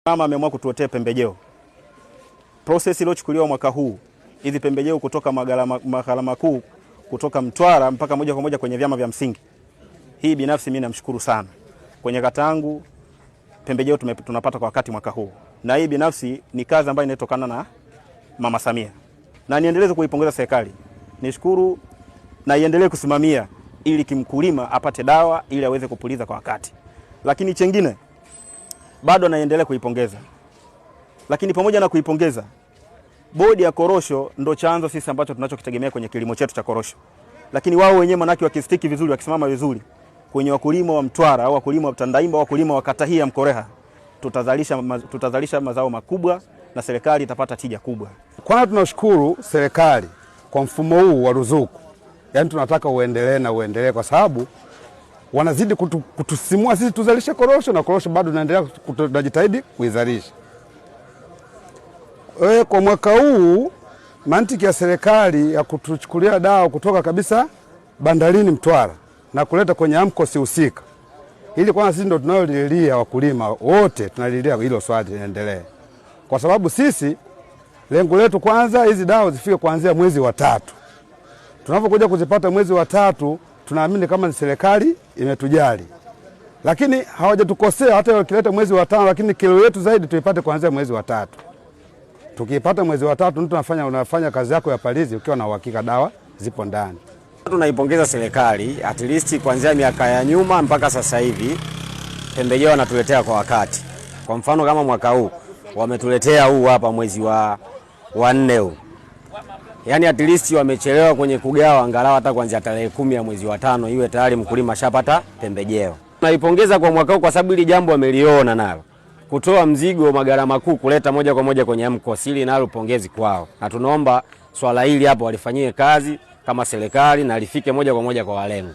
Mama ameamua kutuletea pembejeo. Process iliyochukuliwa mwaka huu, hizi pembejeo kutoka maghala makuu kutoka Mtwara mpaka moja kwa moja kwenye vyama vya msingi. Hii binafsi mimi namshukuru sana. Kwenye kata yangu pembejeo tunapata kwa wakati mwaka huu. Na hii binafsi ni kazi ambayo inatokana na Mama Samia. Na niendelee kuipongeza serikali. Nishukuru na iendelee kusimamia ili kimkulima apate dawa ili aweze kupuliza kwa wakati. Lakini chengine bado naendelea kuipongeza. Lakini pamoja na kuipongeza, bodi ya korosho ndo chanzo sisi ambacho tunachokitegemea kwenye kilimo chetu cha korosho. Lakini wao wenyewe manaki wakistiki vizuri, wakisimama vizuri kwenye wakulima wa Mtwara au wakulima wa Tandaimba au wakulima wa kata hii ya Mkoreha, tutazalisha mazao makubwa na serikali itapata tija kubwa. Kwanza tunashukuru serikali kwa mfumo huu wa ruzuku. Yaani tunataka uendelee kwa sababu wanazidi kutusimua sisi tuzalishe korosho na korosho bado tunajitahidi kuizalisha. Kwa mwaka huu mantiki ya serikali ya kutuchukulia dawa kutoka kabisa bandarini Mtwara na kuleta kwenye AMCOS husika. Ili kwanza sisi ndio tunayolilia, wakulima wote tunalilia hilo swali liendelee. Kwa sababu sisi lengo letu kwanza hizi dawa zifike kuanzia mwezi wa 3. Tunapokuja kuzipata mwezi wa 3, tunaamini kama ni serikali imetujali. Lakini hawajatukosea hata wakileta mwezi wa 5, lakini kilo yetu zaidi tuipate kuanzia mwezi wa 3. Tukipata mwezi wa 3 mtu unafanya kazi yako ya palizi ukiwa na uhakika dawa zipo ndani. Tunaipongeza serikali at least kuanzia miaka ya nyuma mpaka sasa hivi pembejeo wanatuletea kwa wakati. Kwa mfano kama mwaka huu wametuletea huu hapa mwezi wa 4 huu. Yaani at least wamechelewa kwenye kugawa angalau hata kuanzia tarehe 10 ya mwezi wa 5 iwe tayari mkulima shapata pembejeo. Tunaipongeza kwa mwaka huu kwa sababu hili jambo wameliona nalo. Kutoa mzigo maghala makuu kuleta moja kwa moja kwenye AMCOS, hili nalo pongezi kwao. Na tunaomba swala hili hapo walifanyie kazi kama serikali na lifike moja kwa moja kwa walengwa.